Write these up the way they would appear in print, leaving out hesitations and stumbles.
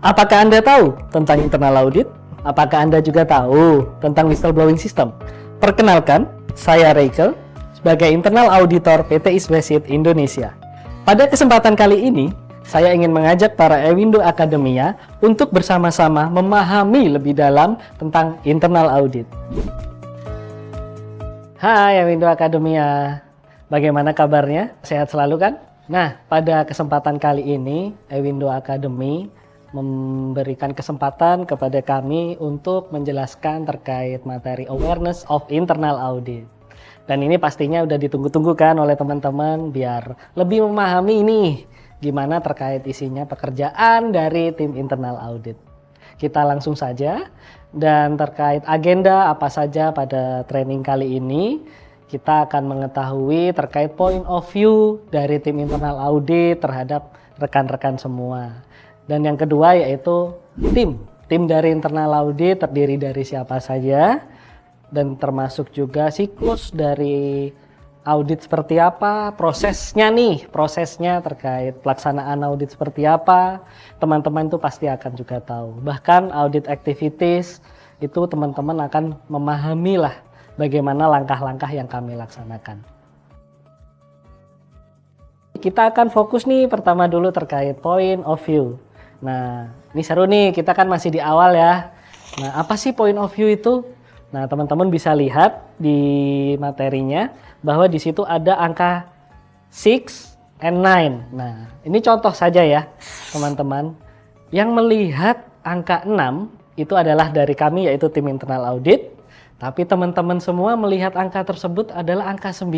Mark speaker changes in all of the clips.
Speaker 1: Apakah Anda tahu tentang internal audit? Apakah Anda juga tahu tentang whistleblowing system? Perkenalkan, saya Rachel sebagai internal auditor PT Isbesit Indonesia. Pada kesempatan kali ini, saya ingin mengajak para Ewindo Academia untuk bersama-sama memahami lebih dalam tentang internal audit. Hai Ewindo Academia, bagaimana kabarnya? Sehat selalu kan? Nah, pada kesempatan kali ini, Ewindo Academy memberikan kesempatan kepada kami untuk menjelaskan terkait materi awareness of internal audit. Dan ini pastinya udah ditunggu-tunggu kan oleh teman-teman biar lebih memahami nih gimana terkait isinya pekerjaan dari tim internal audit. Kita langsung saja, dan terkait agenda apa saja pada training kali ini, kita akan mengetahui terkait point of view dari tim internal audit terhadap rekan-rekan semua. Dan yang kedua yaitu tim dari internal audit terdiri dari siapa saja, dan termasuk juga siklus dari audit seperti apa, prosesnya terkait pelaksanaan audit seperti apa, teman-teman itu pasti akan juga tahu. Bahkan audit activities itu teman-teman akan memahami lah bagaimana langkah-langkah yang kami laksanakan. Kita akan fokus nih pertama dulu terkait point of view. Nah, ini seru nih, kita kan masih di awal ya. Nah, apa sih point of view itu? Nah, teman-teman bisa lihat di materinya bahwa di situ ada angka 6 and 9. Nah, ini contoh saja ya, teman-teman. Yang melihat angka 6 itu adalah dari kami, yaitu tim internal audit. Tapi teman-teman semua melihat angka tersebut adalah angka 9.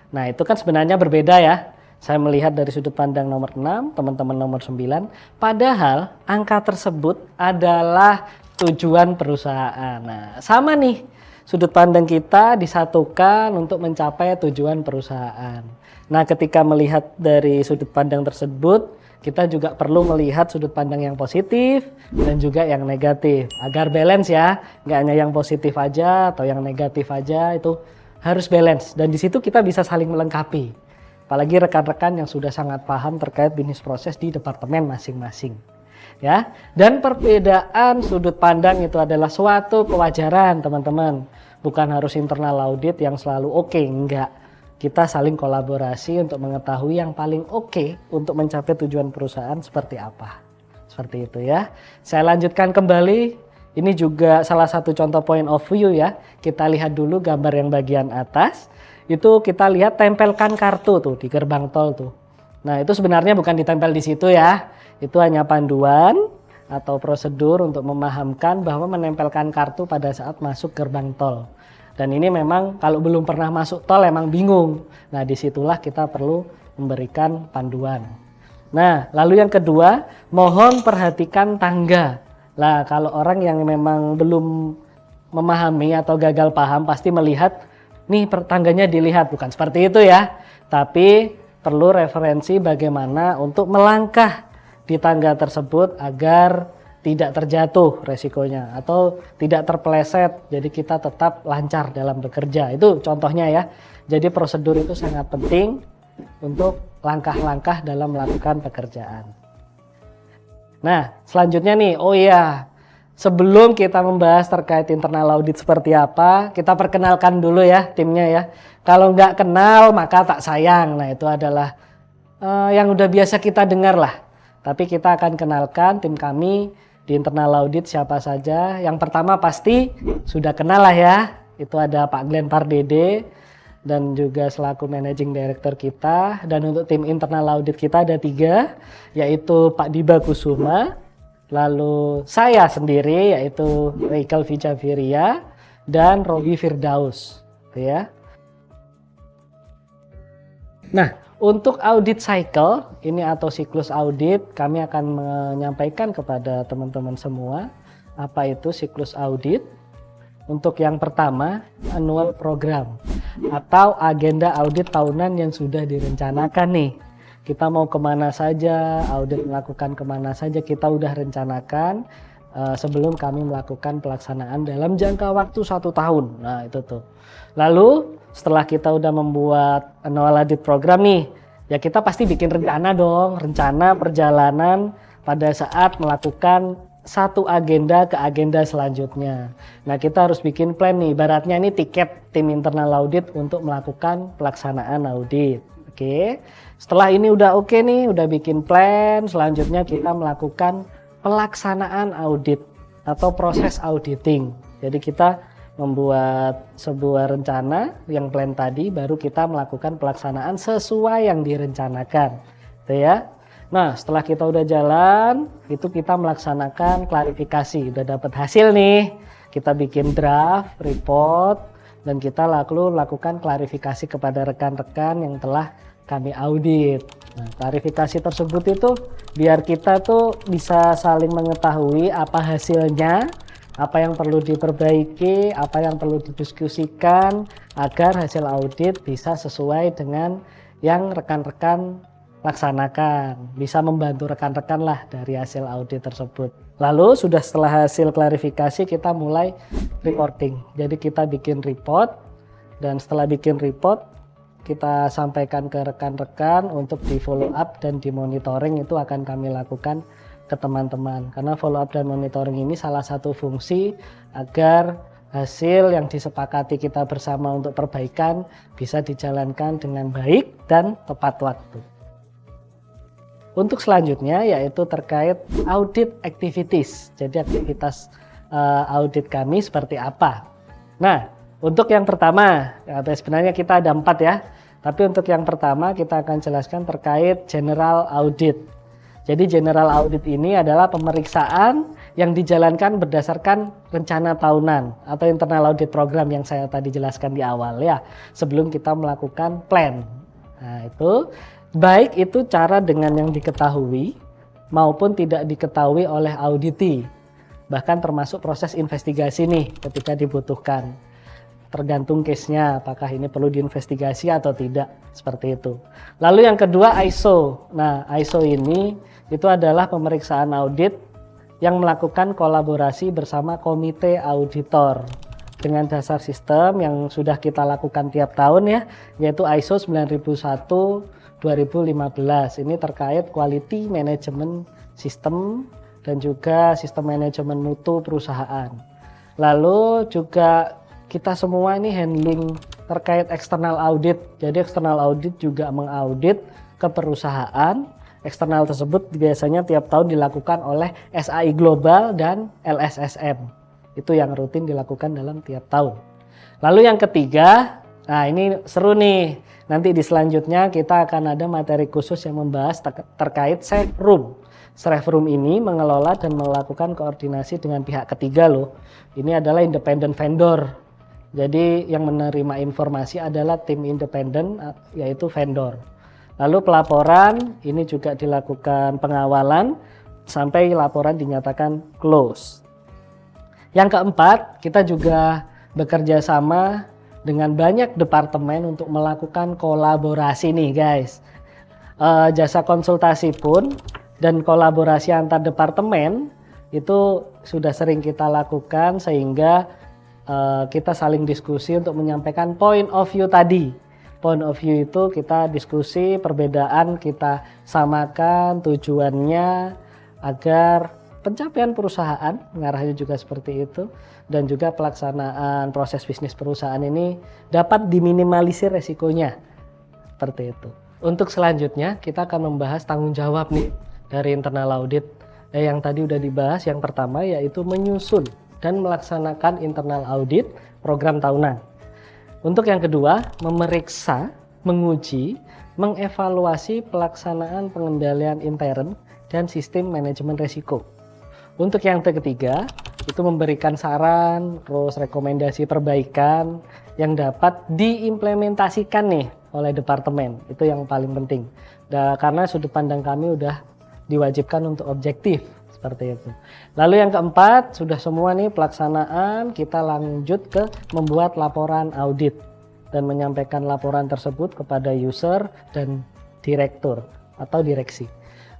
Speaker 1: Nah, itu kan sebenarnya berbeda ya. Saya melihat dari sudut pandang nomor 6, teman-teman nomor 9. Padahal angka tersebut adalah tujuan perusahaan. Nah, sama nih. Sudut pandang kita disatukan untuk mencapai tujuan perusahaan. Nah, ketika melihat dari sudut pandang tersebut, kita juga perlu melihat sudut pandang yang positif dan juga yang negatif. Agar balance ya, nggak hanya yang positif aja atau yang negatif aja, itu harus balance. Dan di situ kita bisa saling melengkapi. Apalagi rekan-rekan yang sudah sangat paham terkait bisnis proses di departemen masing-masing. Ya, dan perbedaan sudut pandang itu adalah suatu kewajaran, teman-teman. Bukan harus internal audit yang selalu oke, enggak. Kita saling kolaborasi untuk mengetahui yang paling oke untuk mencapai tujuan perusahaan seperti apa. Seperti itu ya. Saya lanjutkan kembali. Ini juga salah satu contoh point of view ya. Kita lihat dulu gambar yang bagian atas. Itu kita lihat tempelkan kartu tuh di gerbang tol tuh. Nah, itu sebenarnya bukan ditempel di situ ya. Itu hanya panduan atau prosedur untuk memahamkan bahwa menempelkan kartu pada saat masuk gerbang tol. Dan ini memang kalau belum pernah masuk tol emang bingung. Nah, disitulah kita perlu memberikan panduan. Nah, lalu yang kedua, mohon perhatikan tangga. Lah, kalau orang yang memang belum memahami atau gagal paham pasti melihat nih tangganya dilihat, bukan seperti itu ya. Tapi perlu referensi bagaimana untuk melangkah di tangga tersebut agar tidak terjatuh resikonya atau tidak terpeleset. Jadi kita tetap lancar dalam bekerja. Itu contohnya ya. Jadi prosedur itu sangat penting untuk langkah-langkah dalam melakukan pekerjaan. Nah, selanjutnya nih, oh iya, sebelum kita membahas terkait internal audit seperti apa, kita perkenalkan dulu ya timnya ya. Kalau nggak kenal maka tak sayang. Nah, itu adalah yang udah biasa kita dengar lah. Tapi kita akan kenalkan tim kami di internal audit siapa saja. Yang pertama pasti sudah kenal lah ya. Itu ada Pak Glenn Pardede dan juga selaku managing director kita. Dan untuk tim internal audit kita ada 3, yaitu Pak Diba Kusuma. Lalu saya sendiri yaitu Rachel Vijaviria dan Robi Firdaus, ya. Nah, untuk audit cycle ini atau siklus audit, kami akan menyampaikan kepada teman-teman semua apa itu siklus audit. Untuk yang pertama, annual program atau agenda audit tahunan yang sudah direncanakan nih. Kita mau kemana saja, audit melakukan kemana saja, kita udah rencanakan sebelum kami melakukan pelaksanaan dalam jangka waktu 1 tahun. Nah, itu tuh. Lalu setelah kita udah membuat annual audit program nih, ya kita pasti bikin rencana dong, rencana perjalanan pada saat melakukan satu agenda ke agenda selanjutnya. Nah, kita harus bikin plan nih, ibaratnya ini tiket tim internal audit untuk melakukan pelaksanaan audit. Oke, setelah ini udah oke nih, udah bikin plan, selanjutnya kita melakukan pelaksanaan audit atau proses auditing. Jadi kita membuat sebuah rencana yang plan tadi, baru kita melakukan pelaksanaan sesuai yang direncanakan. Gitu ya. Nah, setelah kita udah jalan, itu kita melaksanakan klarifikasi. Udah dapat hasil nih, kita bikin draft, report, dan kita lakukan klarifikasi kepada rekan-rekan yang telah kami audit. Nah, klarifikasi tersebut itu biar kita tuh bisa saling mengetahui apa hasilnya, apa yang perlu diperbaiki, apa yang perlu didiskusikan, agar hasil audit bisa sesuai dengan yang rekan-rekan laksanakan, bisa membantu rekan-rekan lah dari hasil audit tersebut. Lalu setelah hasil klarifikasi kita mulai reporting. Jadi kita bikin report, dan setelah bikin report kita sampaikan ke rekan-rekan untuk di follow up dan di monitoring. Itu akan kami lakukan ke teman-teman, karena follow up dan monitoring ini salah satu fungsi agar hasil yang disepakati kita bersama untuk perbaikan bisa dijalankan dengan baik dan tepat waktu. Untuk selanjutnya yaitu terkait audit activities. Jadi aktivitas audit kami seperti apa. Nah, untuk yang pertama, sebenarnya kita ada 4 ya. Tapi untuk yang pertama kita akan jelaskan terkait general audit. Jadi general audit ini adalah pemeriksaan yang dijalankan berdasarkan rencana tahunan atau internal audit program yang saya tadi jelaskan di awal ya, sebelum kita melakukan plan. Nah, itu baik itu cara dengan yang diketahui maupun tidak diketahui oleh auditi, bahkan termasuk proses investigasi nih ketika dibutuhkan. Tergantung case-nya, apakah ini perlu diinvestigasi atau tidak, seperti itu. Lalu yang kedua ISO. Nah, ISO ini itu adalah pemeriksaan audit yang melakukan kolaborasi bersama komite auditor dengan dasar sistem yang sudah kita lakukan tiap tahun ya, yaitu ISO 9001/2015. Ini terkait quality management system dan juga sistem manajemen mutu perusahaan. Lalu juga kita semua ini handling terkait external audit. Jadi external audit juga mengaudit ke perusahaan. Eksternal tersebut biasanya tiap tahun dilakukan oleh SAI Global dan LSSM. Itu yang rutin dilakukan dalam tiap tahun. Lalu yang ketiga, nah ini seru nih. Nanti di selanjutnya kita akan ada materi khusus yang membahas terkait safe room. Safe room ini mengelola dan melakukan koordinasi dengan pihak ketiga loh. Ini adalah independent vendor. Jadi yang menerima informasi adalah tim independen, yaitu vendor. Lalu pelaporan ini juga dilakukan pengawalan sampai laporan dinyatakan close. Yang keempat, kita juga bekerja sama dengan banyak departemen untuk melakukan kolaborasi nih guys. Jasa konsultasi pun dan kolaborasi antar departemen itu sudah sering kita lakukan, sehingga kita saling diskusi untuk menyampaikan point of view tadi. Point of view itu kita diskusi, perbedaan kita samakan, tujuannya agar pencapaian perusahaan, mengarahnya juga seperti itu, dan juga pelaksanaan proses bisnis perusahaan ini dapat diminimalisir resikonya, seperti itu. Untuk selanjutnya kita akan membahas tanggung jawab nih dari internal audit. Yang tadi udah dibahas, yang pertama yaitu menyusun dan melaksanakan internal audit program tahunan. Untuk yang kedua, memeriksa, menguji, mengevaluasi pelaksanaan pengendalian intern dan sistem manajemen risiko. Untuk yang ketiga, itu memberikan saran, terus rekomendasi perbaikan yang dapat diimplementasikan nih oleh departemen. Itu yang paling penting. Karena sudut pandang kami udah diwajibkan untuk objektif. Seperti itu. Lalu yang keempat, sudah semua nih pelaksanaan, kita lanjut ke membuat laporan audit dan menyampaikan laporan tersebut kepada user dan direktur atau direksi.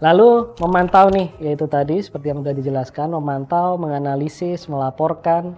Speaker 1: Lalu memantau nih, yaitu tadi seperti yang sudah dijelaskan, memantau, menganalisis, melaporkan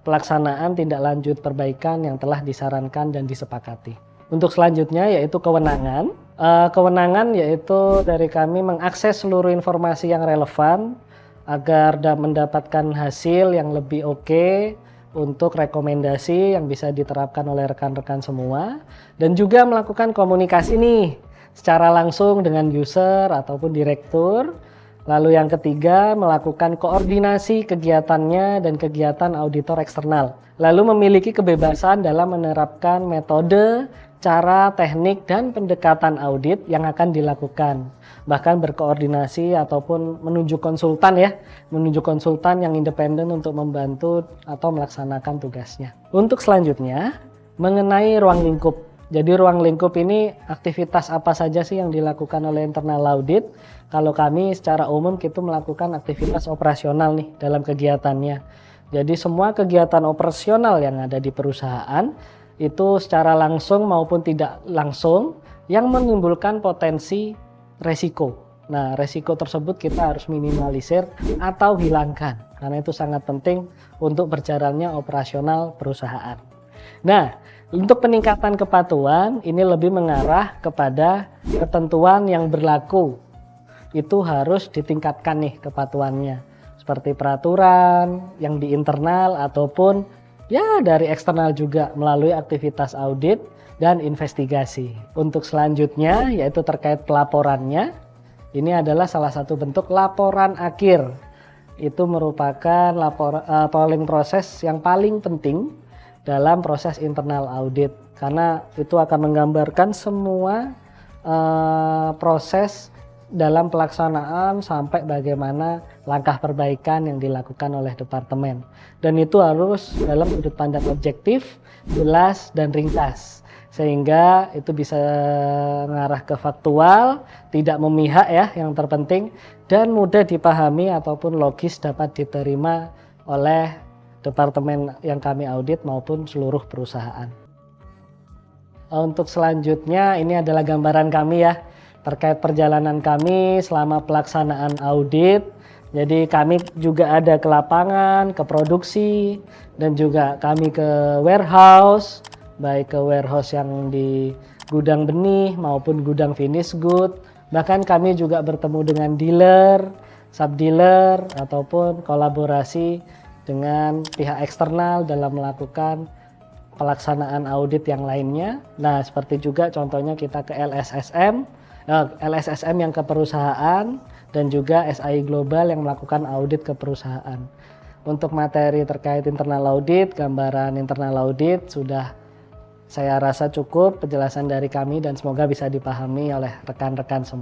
Speaker 1: pelaksanaan tindak lanjut perbaikan yang telah disarankan dan disepakati. Untuk selanjutnya yaitu kewenangan. Kewenangan yaitu dari kami mengakses seluruh informasi yang relevan agar mendapatkan hasil yang lebih oke untuk rekomendasi yang bisa diterapkan oleh rekan-rekan semua, dan juga melakukan komunikasi nih secara langsung dengan user ataupun direktur. Lalu yang ketiga, melakukan koordinasi kegiatannya dan kegiatan auditor eksternal. Lalu memiliki kebebasan dalam menerapkan metode, cara, teknik, dan pendekatan audit yang akan dilakukan. Bahkan berkoordinasi ataupun menunjuk konsultan yang independen untuk membantu atau melaksanakan tugasnya. Untuk selanjutnya, mengenai ruang lingkup. Jadi ruang lingkup ini aktivitas apa saja sih yang dilakukan oleh internal audit? Kalau kami secara umum kita melakukan aktivitas operasional nih dalam kegiatannya. Jadi semua kegiatan operasional yang ada di perusahaan itu secara langsung maupun tidak langsung yang menimbulkan potensi resiko. Nah, resiko tersebut kita harus minimalisir atau hilangkan karena itu sangat penting untuk berjalannya operasional perusahaan. Nah, untuk peningkatan kepatuhan ini lebih mengarah kepada ketentuan yang berlaku. Itu harus ditingkatkan nih kepatuhannya. Seperti peraturan yang di internal ataupun ya dari eksternal juga melalui aktivitas audit dan investigasi. Untuk selanjutnya yaitu terkait pelaporannya. Ini adalah salah satu bentuk laporan akhir. Itu merupakan polling proses yang paling penting dalam proses internal audit karena itu akan menggambarkan semua proses dalam pelaksanaan sampai bagaimana langkah perbaikan yang dilakukan oleh departemen, dan itu harus dalam sudut pandang objektif, jelas, dan ringkas sehingga itu bisa mengarah ke faktual, tidak memihak ya yang terpenting, dan mudah dipahami ataupun logis dapat diterima oleh departemen yang kami audit maupun seluruh perusahaan. Untuk selanjutnya ini adalah gambaran kami ya terkait perjalanan kami selama pelaksanaan audit. Jadi kami juga ada ke lapangan, ke produksi, dan juga kami ke warehouse, baik ke warehouse yang di gudang benih maupun gudang finish good. Bahkan kami juga bertemu dengan dealer, sub-dealer, ataupun kolaborasi dengan pihak eksternal dalam melakukan pelaksanaan audit yang lainnya. Nah, seperti juga contohnya kita ke LSSM yang ke perusahaan dan juga SI Global yang melakukan audit ke perusahaan. Untuk materi terkait internal audit, gambaran internal audit sudah saya rasa cukup penjelasan dari kami dan semoga bisa dipahami oleh rekan-rekan semua.